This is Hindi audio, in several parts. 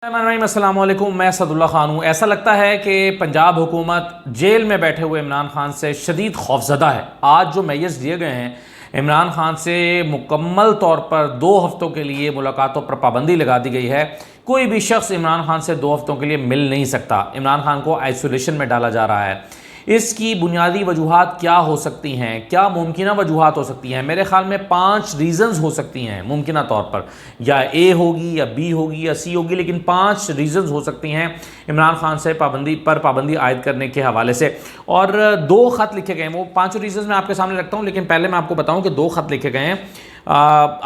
अस्सलाम वालेकुम, मैं सदुल्ला खान हूँ। ऐसा लगता है कि पंजाब हुकूमत जेल में बैठे हुए इमरान खान से शदीद खौफजदा है। आज जो मैयर्स दिए गए हैं, इमरान खान से मुकम्मल तौर पर 2 हफ्तों के लिए मुलाकातों पर पाबंदी लगा दी गई है। कोई भी शख्स इमरान खान से 2 हफ्तों के लिए मिल नहीं सकता। इमरान खान को आइसोलेशन में डाला जा रहा है। इसकी बुनियादी वजूहात क्या हो सकती हैं, क्या मुमकिन वजूहात हो सकती हैं? मेरे ख्याल में 5 रीज़न्स हो सकती हैं मुमकिन तौर पर। या ए होगी, या बी होगी, या सी होगी, लेकिन 5 रीज़न्स हो सकती हैं इमरान खान से पाबंदी आयद करने के हवाले से। और 2 ख़त लिखे गए हैं। वो 5 रीज़न्स मैं आपके सामने रखता हूँ, लेकिन पहले मैं आपको बताऊँ कि 2 ख़त लिखे गए हैं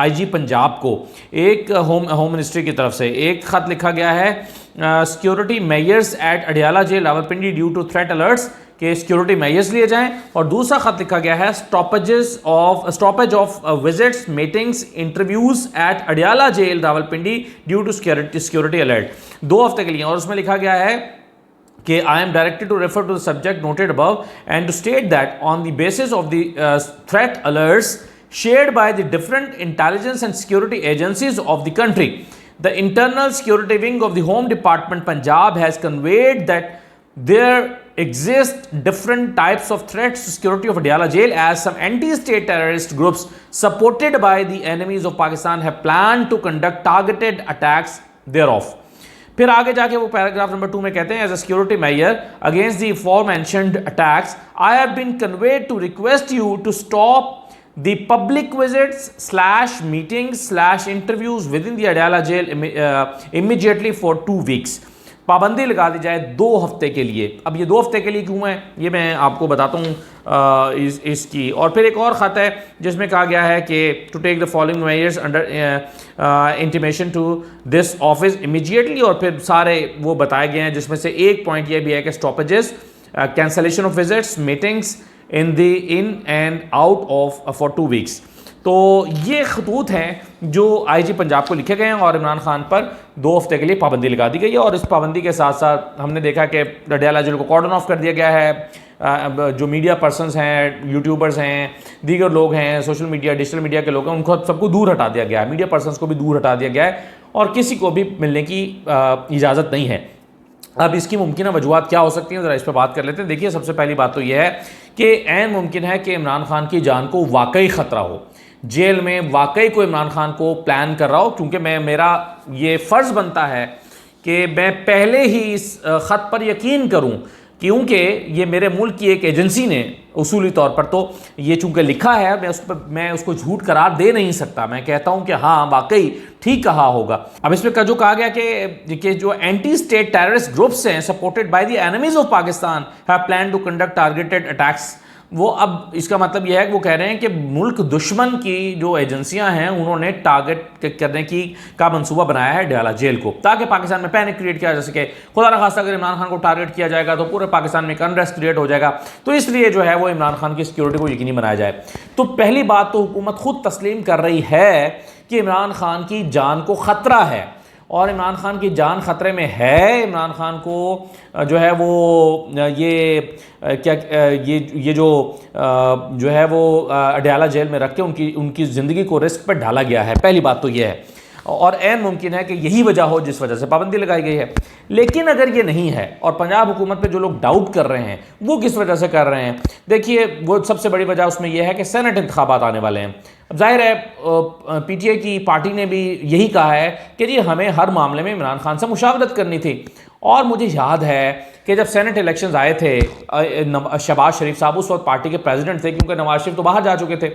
IG पंजाब को। एक होम मिनिस्ट्री की तरफ से एक ख़त लिखा गया है, security measures at Adiala jail Rawalpindi due to threat alerts, के सिक्योरिटी मेजर्स लिए जाएं। और दूसरा खत लिखा गया है, stoppage of visits, meetings, interviews at Adiala jail Rawalpindi due to security alert, 2 हफ्ते के लिए। और उसमें लिखा गया है कि I am directed to refer to the subject noted above and to state that on the basis of the threat alerts shared by the different intelligence and security agencies of the country, the internal security wing of the Home Department Punjab has conveyed that there exist different types of threats to security of Adiala jail, as some anti-state terrorist groups supported by the enemies of Pakistan have planned to conduct targeted attacks thereof. फिर आगे जाके वो पैराग्राफ नंबर 2 में कहते हैं, as a security measure against the aforementioned attacks, I have been conveyed to request you to stop the public visits / meetings / interviews within the Adiala jail immediately for 2 weeks. पाबंदी लगा दी जाए 2 हफ्ते के लिए। अब ये 2 हफ्ते के लिए क्यों है, ये मैं आपको बताता हूँ इसकी। और फिर एक और ख़त है जिसमें कहा गया है कि to take the following measures under intimation to this office immediately. और फिर सारे वो बताए गए हैं, जिसमें से एक पॉइंट ये भी है कि stoppages, cancellation of visits, meetings in and out of for 2 weeks. तो ये खतूत हैं जो IG पंजाब को लिखे गए हैं और इमरान खान पर 2 हफ्ते के लिए पाबंदी लगा दी गई है। और इस पाबंदी के साथ साथ हमने देखा कि अडियाला जेल को कॉर्डन ऑफ कर दिया गया है। जो मीडिया पर्सनस हैं, यूट्यूबर्स हैं, दीगर लोग हैं, सोशल मीडिया, डिजिटल मीडिया के लोग हैं, उनको सबको दूर हटा दिया गया है। मीडिया पर्सनस को भी दूर हटा दिया गया है और किसी को भी मिलने की इजाज़त नहीं है। अब इसकी मुमकिन वजूहत क्या हो सकती हैं, ज़रा इस पर बात कर लेते हैं। देखिए, सबसे पहली बात तो यह है कि ऐन मुमकिन है कि इमरान खान की जान को वाकई ख़तरा हो, जेल में वाकई कोई इमरान खान को प्लान कर रहा हो। क्योंकि मेरा ये फ़र्ज़ बनता है कि मैं पहले ही इस ख़त पर यकीन करूं, क्योंकि ये मेरे मुल्क की एक एजेंसी ने उसूली तौर पर तो ये चूँकि लिखा है, मैं उसको झूठ करार दे नहीं सकता। मैं कहता हूँ कि हाँ, वाकई ठीक कहा होगा। अब इसमें जो कहा गया कि जो एंटी स्टेट टेररिस्ट ग्रुप्स हैं supported by the enemies of Pakistan have plan to conduct targeted attacks, वो अब इसका मतलब यह है कि वो कह रहे हैं कि मुल्क दुश्मन की जो एजेंसियां हैं उन्होंने टारगेट करने का मंसूबा बनाया है अडियाला जेल को, ताकि पाकिस्तान में पैनिक क्रिएट किया जा सके। खुदा न खास्ता अगर इमरान खान को टारगेट किया जाएगा तो पूरे पाकिस्तान में एक अनरेस्ट क्रिएट हो जाएगा। तो इसलिए जो है वो इमरान खान की सिक्योरिटी को यकीनी बनाया जाए। तो पहली बात तो हुकूमत खुद तस्लीम कर रही है कि इमरान खान की जान को ख़तरा है, और इमरान खान की जान ख़तरे में है। इमरान खान को जो है वो ये जो है वो अडियाला जेल में रख के उनकी ज़िंदगी को रिस्क पर डाला गया है। पहली बात तो ये है, और ऐन मुमकिन है कि यही वजह हो जिस वजह से पाबंदी लगाई गई है। लेकिन अगर ये नहीं है और पंजाब हुकूमत पे जो लोग डाउट कर रहे हैं वो किस वजह से कर रहे हैं, देखिए, वो सबसे बड़ी वजह उसमें यह है कि सेनेट इंतखाबात आने वाले हैं। अब जाहिर है PTI की पार्टी ने भी यही कहा है कि जी हमें हर मामले में इमरान खान से मुशावरत करनी थी। और मुझे याद है कि जब सेनेट इलेक्शंस आए थे, शहबाज शरीफ साहब उस वक्त पार्टी के प्रेसिडेंट थे, क्योंकि नवाज शरीफ तो बाहर जा चुके थे।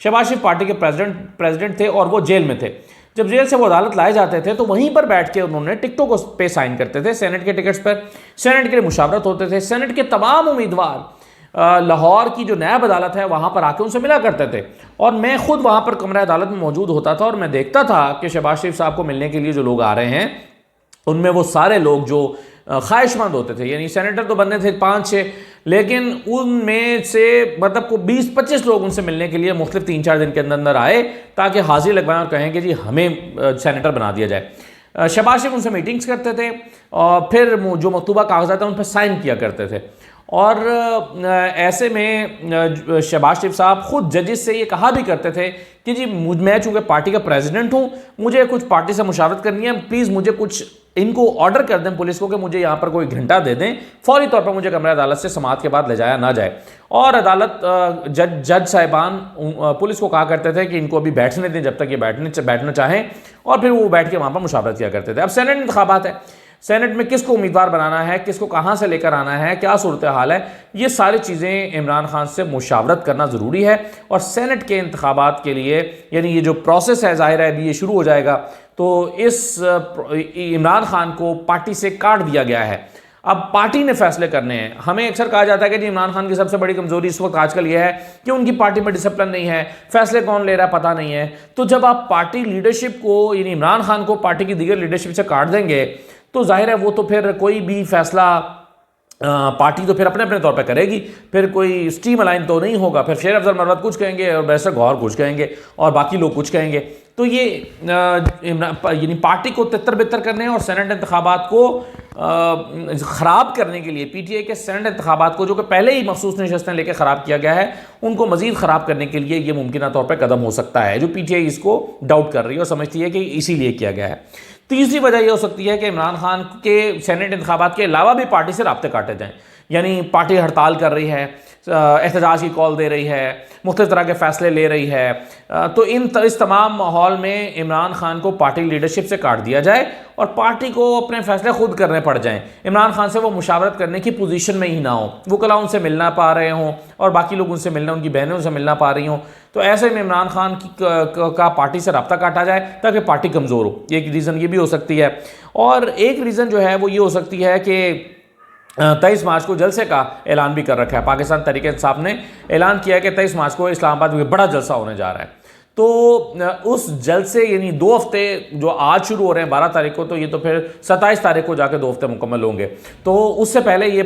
शहबाज शरीफ पार्टी के प्रेसिडेंट थे और वो जेल में थे। जब जेल से वो अदालत लाए जाते थे तो वहीं पर बैठ के उन्होंने टिकटों को पे साइन करते थे, सेनेट के टिकट्स पर, सेनेट के लिए मुशावरत होते थे। सेनेट के तमाम उम्मीदवार लाहौर की जो नैब अदालत है वहाँ पर आके उनसे मिला करते थे, और मैं खुद वहाँ पर कमरा अदालत में मौजूद होता था और मैं देखता था कि शहबाज शरीफ साहब को मिलने के लिए जो लोग आ रहे हैं उनमें वो सारे लोग जो ख्वाहिशमंद होते थे, यानी सेनेटर तो बनने थे 5-6, लेकिन उनमें से मतलब को 20-25 लोग उनसे मिलने के लिए मुख्तलिफ 3-4 दिन के अंदर आए ताकि हाजिर लगवाएं और कहें कि जी हमें सेनेटर बना दिया जाए। शहबाज शरीफ उनसे मीटिंग्स करते थे और फिर जो मतलूबा कागजात हैं उन पर साइन किया करते थे। और ऐसे में शहबाज शरीफ साहब खुद जजेस से ये कहा भी करते थे कि जी मैं चूँकि पार्टी का प्रेसिडेंट हूँ, मुझे कुछ पार्टी से मुशावरत करनी है, प्लीज़ मुझे कुछ इनको ऑर्डर कर दें पुलिस को कि मुझे यहाँ पर कोई घंटा दे दें, फौरी तौर पर मुझे कमरा अदालत से समाअत के बाद ले जाया ना जाए। और अदालत जज साहिबान पुलिस को कहा करते थे कि इनको अभी बैठने दें जब तक ये बैठना चाहें, और फिर वो बैठ के वहाँ पर मुशावरत किया करते थे। अब सेनेट इंतखाबात है, सेनेट में किसको उम्मीदवार बनाना है, किसको कहाँ से लेकर आना है, क्या सूरत हाल है, ये सारी चीज़ें इमरान खान से मुशावरत करना ज़रूरी है। और सेनेट के इंतखाबात के लिए यानी ये जो प्रोसेस है ज़ाहिर है अभी ये शुरू हो जाएगा, तो इस इमरान खान को पार्टी से काट दिया गया है। अब पार्टी ने फैसले करने हैं। हमें अक्सर कहा जाता है कि जी इमरान खान की सबसे बड़ी कमजोरी इस वक्त आजकल यह है कि उनकी पार्टी में डिसिप्लिन नहीं है, फैसले कौन ले रहा है पता नहीं है। तो जब आप पार्टी लीडरशिप को यानी इमरान खान को पार्टी की दीगर लीडरशिप से काट देंगे तो जाहिर है वो तो फिर कोई भी फैसला पार्टी तो फिर अपने अपने तौर पे करेगी, फिर कोई स्ट्रीम अलाइन तो नहीं होगा। फिर शेर अफजल मरवत कुछ कहेंगे और बैरिस्टर गौहर कुछ कहेंगे और बाकी लोग कुछ कहेंगे। तो ये यानी पार्टी को तितर बितर करने और सेनेट इंतखाबात को ख़राब करने के लिए पीटीआई के सेनेट इंतखाबात को जो कि पहले ही मखसूस नशस्तें लेकर ख़राब किया गया है, उनको मज़ीद ख़राब करने के लिए ये मुमकिन तौर पर कदम हो सकता है, जो पीटीआई इसको डाउट कर रही है और समझती है कि इसीलिए किया गया है। तीसरी वजह यह हो सकती है कि इमरान खान के सेनेट इंतखाबात के अलावा भी पार्टी से राब्ते काटे जाएँ, यानी पार्टी हड़ताल कर रही है, एहतजाज की कॉल दे रही है, मुख्तलिफ तरह के फैसले ले रही है, तो इस तमाम माहौल में इमरान खान को पार्टी लीडरशिप से काट दिया जाए और पार्टी को अपने फैसले खुद करने पड़ जाएं। इमरान खान से वो मुशावरत करने की पोजीशन में ही ना हो, वकला उनसे मिलना पा रहे हों और बाकी लोग उनसे मिलना, उनकी बहनें उनसे मिलना पा रही हों, तो ऐसे में इमरान खान का पार्टी से रब्ता काटा जाए ताकि पार्टी कमज़ोर हो। एक रीज़न ये भी हो सकती है। और एक रीज़न जो है वो ये हो सकती है कि 23 मार्च को जलसे का ऐलान भी कर रखा है। पाकिस्तान तहरीक इंसाफ ने ऐलान किया है कि 23 मार्च को इस्लामाबाद में बड़ा जलसा होने जा रहा है। तो उस जलसे यानी 2 हफ्ते जो आज शुरू हो रहे हैं 12 तारीख को, तो ये तो फिर 27 तारीख को जाके 2 हफ्ते मुकम्मल होंगे। तो उससे पहले ये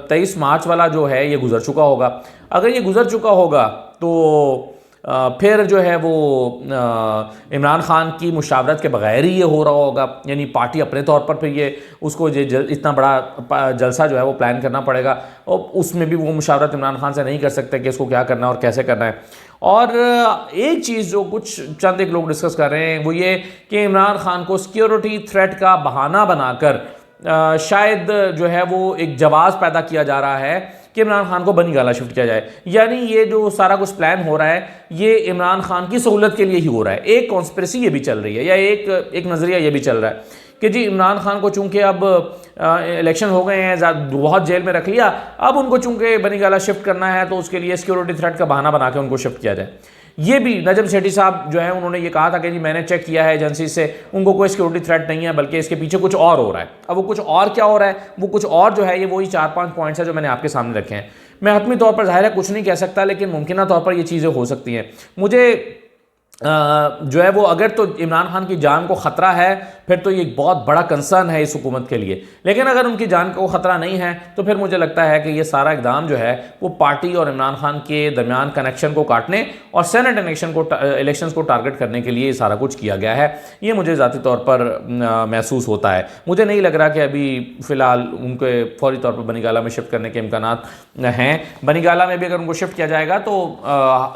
23 मार्च वाला जो है ये गुजर चुका होगा। अगर ये गुजर चुका होगा तो फिर जो है वो इमरान खान की मुशावरत के बगैर ही ये हो रहा होगा, यानी पार्टी अपने तौर पर फिर ये उसको इतना बड़ा जलसा जो है वो प्लान करना पड़ेगा और उसमें भी वो मुशावरत इमरान खान से नहीं कर सकते कि इसको क्या करना है और कैसे करना है। और एक चीज़ जो चंद एक लोग डिस्कस कर रहे हैं वो ये कि इमरान खान को सिक्योरिटी थ्रेट का बहाना बनाकर शायद जो है वो एक जवाब पैदा किया जा रहा है कि इमरान खान को बनी गाला शिफ्ट किया जाए। यानी ये जो सारा कुछ प्लान हो रहा है ये इमरान खान की सहूलत के लिए ही हो रहा है। एक कॉन्स्पिरेसी ये भी चल रही है या एक नज़रिया ये भी चल रहा है कि जी इमरान खान को चूंकि अब इलेक्शन हो गए हैं, बहुत जेल में रख लिया, अब उनको चूंकि बनी गाला शिफ्ट करना है तो उसके लिए सिक्योरिटी थ्रेट का बहाना बना के उनको शिफ्ट किया जाए। ये भी नजम सेठी साहब जो है उन्होंने ये कहा था कि जी मैंने चेक किया है एजेंसी से, उनको कोई सिक्योरिटी थ्रेट नहीं है, बल्कि इसके पीछे कुछ और हो रहा है। अब वो कुछ और क्या हो रहा है, वो कुछ और जो है ये वही 4-5 पॉइंट्स है जो मैंने आपके सामने रखे हैं। मैं हतमी तौर पर ज़ाहिर है कुछ नहीं कह सकता, लेकिन मुमकिन तौर पर ये चीज़ें हो सकती हैं। मुझे जो है वो अगर तो इमरान खान की जान को ख़तरा है फिर तो ये बहुत बड़ा कंसर्न है इस हुकूमत के लिए, लेकिन अगर उनकी जान को ख़तरा नहीं है तो फिर मुझे लगता है कि ये सारा इकदाम जो है वो पार्टी और इमरान खान के दरमियान कनेक्शन को काटने और सेनेट इलेक्शंस को टारगेट करने के लिए सारा कुछ किया गया है। ये मुझे ज़ाती तौर पर महसूस होता है। मुझे नहीं लग रहा कि अभी फ़िलहाल उनके फौरी तौर पर बनीगाला में शिफ्ट करने के इम्कानात हैं। बनीगाला में भी अगर उनको शिफ्ट किया जाएगा तो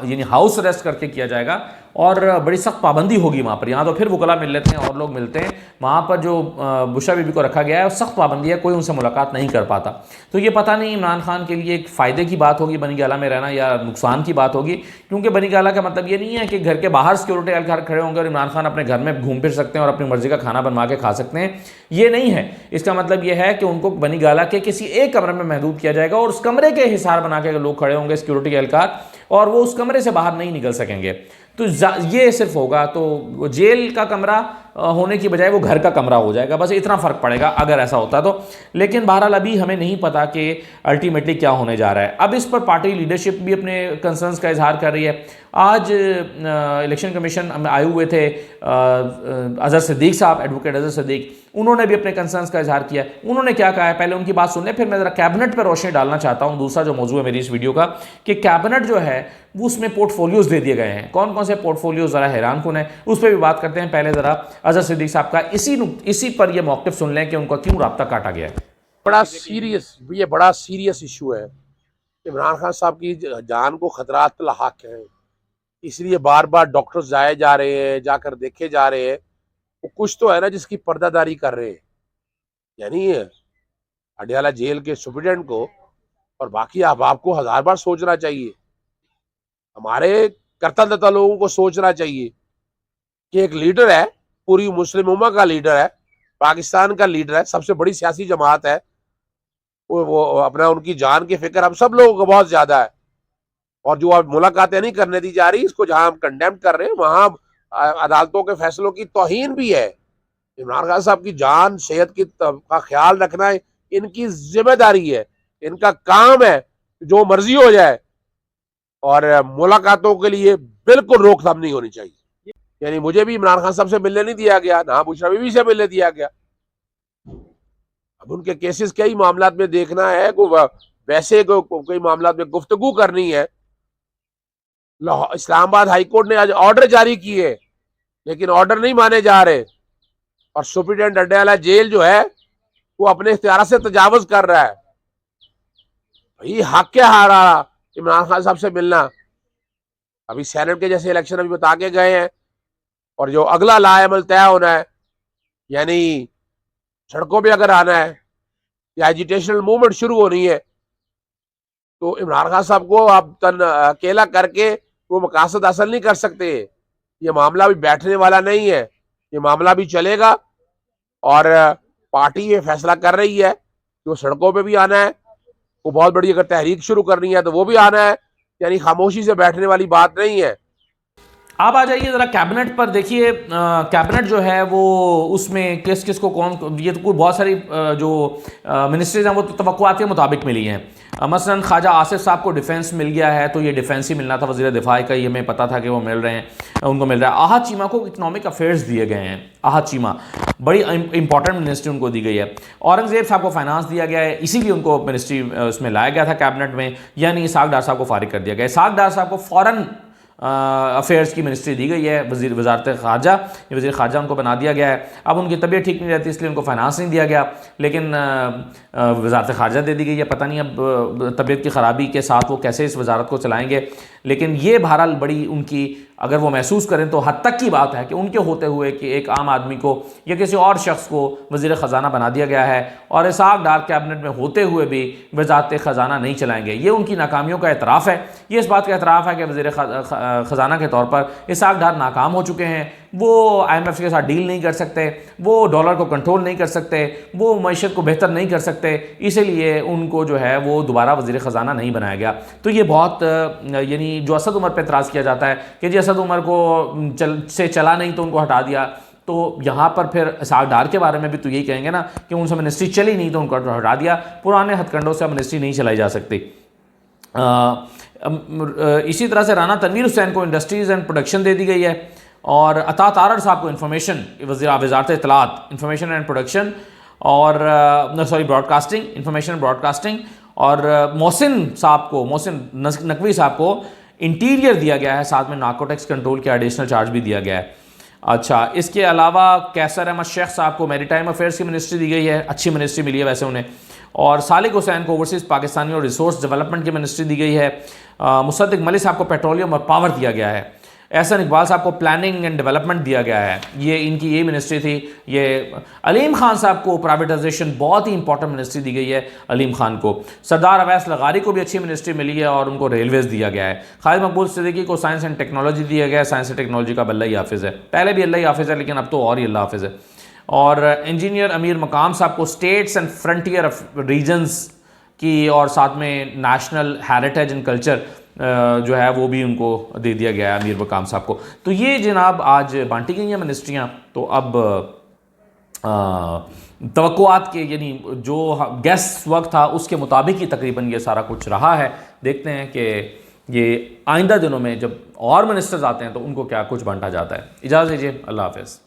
यानी हाउस अरेस्ट करके किया जाएगा और बड़ी सख्त पाबंदी होगी वहाँ पर। यहाँ तो फिर वकला मिल लेते हैं और लोग मिलते हैं, वहाँ पर जो बुशरा बीबी को रखा गया है सख्त पाबंदी है, कोई उनसे मुलाकात नहीं कर पाता। तो ये पता नहीं इमरान खान के लिए एक फ़ायदे की बात होगी बनीगाला में रहना या नुकसान की बात होगी, क्योंकि बनीगाला का मतलब ये नहीं है कि घर के बाहर सिक्योरिटी एहलकार खड़े होंगे और इमरान खान अपने घर में घूम फिर सकते हैं और अपनी मर्ज़ी का खाना बनवा के खा सकते हैं। ये नहीं है। इसका मतलब ये है कि उनको बनीगाला के किसी एक कमरे में महदूद किया जाएगा और उस कमरे के हिसार बना के लोग खड़े होंगे सिक्योरिटी एहलकार, और वो उस कमरे से बाहर नहीं निकल सकेंगे। तो ये सिर्फ होगा, तो जेल का कमरा होने की बजाय वो घर का कमरा हो जाएगा, बस इतना फ़र्क पड़ेगा अगर ऐसा होता तो। लेकिन बहरहाल अभी हमें नहीं पता कि अल्टीमेटली क्या होने जा रहा है। अब इस पर पार्टी लीडरशिप भी अपने कंसर्न्स का इजहार कर रही है। आज इलेक्शन कमीशन में आए हुए थे अजहर सिद्दीक साहब, एडवोकेट अजहर सिद्दीक, उन्होंने भी अपने कंसर्न्स का इजहार किया। उन्होंने क्या कहा है पहले उनकी बात सुन लें, फिर मैं ज़रा कैबिनेट पर रोशनी डालना चाहता हूँ। दूसरा जो मौजू है मेरी इस वीडियो का कि कैबिनेट जो है वो उसमें पोर्टफोलियोज़ दे दिए गए हैं। कौन कौन से पोर्टफोलियोज़ ज़रा हैरान कुन है, उस पर भी बात करते हैं। पहले ज़रा अजहर सिद्दीक साहब का इसी पर यह मौक़िफ़ सुन लें कि उनका क्यों राब्ता काटा गया है। ये बड़ा सीरियस इशू है। इमरान खान साहब की जान को खतरात लाहक हैं, इसलिए बार बार डॉक्टर्स जाए जा रहे हैं, जाकर देखे जा रहे हैं। वो कुछ तो है ना जिसकी पर्दादारी कर रहे हैं, यानी अडयाला जेल के सुप्रीडेंट को और बाकी अहबाब को हजार बार सोचना चाहिए। हमारे कर्तव्यता लोगों को सोचना चाहिए कि एक लीडर है, पूरी मुस्लिम उम्मा का लीडर है, पाकिस्तान का लीडर है, सबसे बड़ी सियासी जमात है, वो अपना उनकी जान की फिक्र हम सब लोगों को बहुत ज्यादा है। और जो अब मुलाकातें नहीं करने दी जा रही, इसको जहां हम कंडेम कर रहे हैं वहां अदालतों के फैसलों की तौहीन भी है। इमरान खान साहब की जान सेहत की का ख्याल रखना इनकी जिम्मेदारी है, इनका काम है, जो मर्जी हो जाए। और मुलाकातों के लिए बिल्कुल रोकथाम नहीं होनी चाहिए। यानी मुझे भी इमरान खान साहब से मिलने नहीं दिया गया, ना बुशरा बीवी से मिलने दिया गया। अब उनके केसेस कई मामला में देखना है, वैसे कोई मामला में गुफ्तगू करनी है। इस्लामाबाद हाईकोर्ट ने आज ऑर्डर जारी किए, लेकिन ऑर्डर नहीं माने जा रहे। और सुप्रीटेंडेंट अडयाला जेल जो है वो अपने इख्तियार से तजावुज कर रहा है। भाई हक क्या हारा इमरान खान साहब से मिलना। अभी सेनेट के जैसे इलेक्शन अभी बता के गए हैं, और जो अगला लाएमल तय होना है, यानी सड़कों पे अगर आना है या एजिटेशनल मूवमेंट शुरू होनी है, तो इमरान खान साहब को आप अकेला करके वो मकासद हासिल नहीं कर सकते। ये मामला भी बैठने वाला नहीं है, ये मामला भी चलेगा। और पार्टी ये फैसला कर रही है कि वो सड़कों पे भी आना है, वो बहुत बड़ी अगर तहरीक शुरू करनी है तो वो भी आना है, यानी खामोशी से बैठने वाली बात नहीं है। आप आ जाइए ज़रा कैबिनेट पर। देखिए कैबिनेट जो है वो उसमें किस किस को कौन, ये तो कोई बहुत सारी जो मिनिस्ट्रीज हैं वो तो तवक्कुआत के मुताबिक मिली हैं। मसलन ख्वाजा आसिफ साहब को डिफेंस मिल गया है, तो ये डिफेंस ही मिलना था, वज़ीर दिफा का ये हमें पता था कि वो मिल रहे हैं, उनको मिल रहा है। आहत चीमा को इकनॉमिक अफेयर्स दिए गए हैं। आहत चीमा बड़ी इंपॉर्टेंट मिनिस्ट्री उनको दी गई है। औरंगजेब साहब को फाइनेंस दिया गया है, इसीलिए उनको मिनिस्ट्री उसमें लाया गया था कैबिनेट में, यानी इसाक डार साहब को फारिग कर दिया गया। इसाक डार साहब को फ़ौरन अफेयर्स की मिनिस्ट्री दी गई है, वज़ारत ख़ारजा, वज़ीर ख़ारजा उनको बना दिया गया है। अब उनकी तबीयत ठीक नहीं रहती, इसलिए उनको फाइनेंस नहीं दिया गया, लेकिन वज़ारत ख़ारजा दे दी गई है। पता नहीं अब तबीयत की ख़राबी के साथ वो कैसे इस वज़ारत को चलाएंगे, लेकिन ये बहरहाल बड़ी उनकी, अगर वो महसूस करें तो हद तक की बात है कि उनके होते हुए कि एक आम आदमी को या किसी और शख्स को वज़ीर ख़जाना बना दिया गया है, और इसाक डार कैबिनेट में होते हुए भी वज़ारत ख़जाना नहीं चलाएंगे। ये उनकी नाकामियों का एतराफ़ है। ये इस बात का एतराफ़ है कि वज़ीर ख़जाना के तौर पर इसाक डार नाकाम हो चुके हैं। वो IMF के साथ डील नहीं कर सकते, वो डॉलर को कंट्रोल नहीं कर सकते, वो मईशत को बेहतर नहीं कर सकते, इसीलिए उनको जो है वो दोबारा वज़ीर ख़जाना नहीं बनाया गया। तो ये बहुत यानी जो असद उमर पर एतराज़ किया जाता है कि जी असद उमर को चला नहीं तो उनको हटा दिया, तो यहाँ पर फिर इसाक डार के बारे में भी तो यही कहेंगे ना कि उनसे मिनिस्ट्री चली नहीं तो उनको हटा दिया। पुराने हथकंडों से मिनिस्ट्री नहीं चलाई जा सकती। इसी तरह से राना तनवीर हुसैन को इंडस्ट्रीज़ एंड प्रोडक्शन दे दी गई है, और अता तारड़ साहब को इंफॉर्मेशन, वज़ारत इत्तलात, इंफॉर्मेशन एंड प्रोडक्शन, और सॉरी ब्रॉडकास्टिंग, इंफॉर्मेशन ब्रॉडकास्टिंग, और मोहसिन साहब को, मोहसिन नकवी साहब को इंटीरियर दिया गया है, साथ में नार्कोटिक्स कंट्रोल के एडिशनल चार्ज भी दिया गया है। अच्छा, इसके अलावा कैसर अहमद शेख साहब को मैरीटाइम अफेयर्स की मिनिस्ट्री दी गई है, अच्छी मिनिस्ट्री मिली है वैसे उन्हें। और सालिक हुसैन को ओवरसीज़ पाकिस्तानी और रिसोर्स डेवलपमेंट की मिनिस्ट्री दी गई है। मुसद्दिक मलिक साहब को पेट्रोलियम और पावर दिया गया है। एहसन इकबाल साहब को प्लानिंग एंड डेवलपमेंट दिया गया है, ये इनकी ये मिनिस्ट्री थी। ये अलीम खान साहब को प्राइवेटाइजेशन, बहुत ही इंपॉर्टेंट मिनिस्ट्री दी गई है अलीम खान को। सरदार अवैस लगारी को भी अच्छी मिनिस्ट्री मिली है और उनको रेलवेज़ दिया गया है। खालिद मकबूल सिद्दीकी को साइंस एंड टेक्नोलॉजी दिया गया है, साइंस एंड टेक्नोलॉजी का अल्लाह ही हाफिज़ है, पहले भी अल्लाह ही हाफिज़ है लेकिन अब तो और ही अल्लाह हाफिज़ है। और इंजीनियर अमीर मकाम साहब को स्टेट्स एंड फ्रंटियर रीजन्स की और साथ में नेशनल हेरिटेज एंड कल्चर जो है वो भी उनको दे दिया गया है अमीर मकाम साहब को। तो ये जनाब आज बांटी गई हैं मिनिस्ट्रियाँ। तो अब तवक्कुआत के, यानी जो गैस वक्त था उसके मुताबिक ही तकरीबन ये सारा कुछ रहा है। देखते हैं कि ये आइंदा दिनों में जब और मिनिस्टर्स आते हैं तो उनको क्या कुछ बांटा जाता है। इजाज़त दीजिए, अल्लाह हाफ़िज़।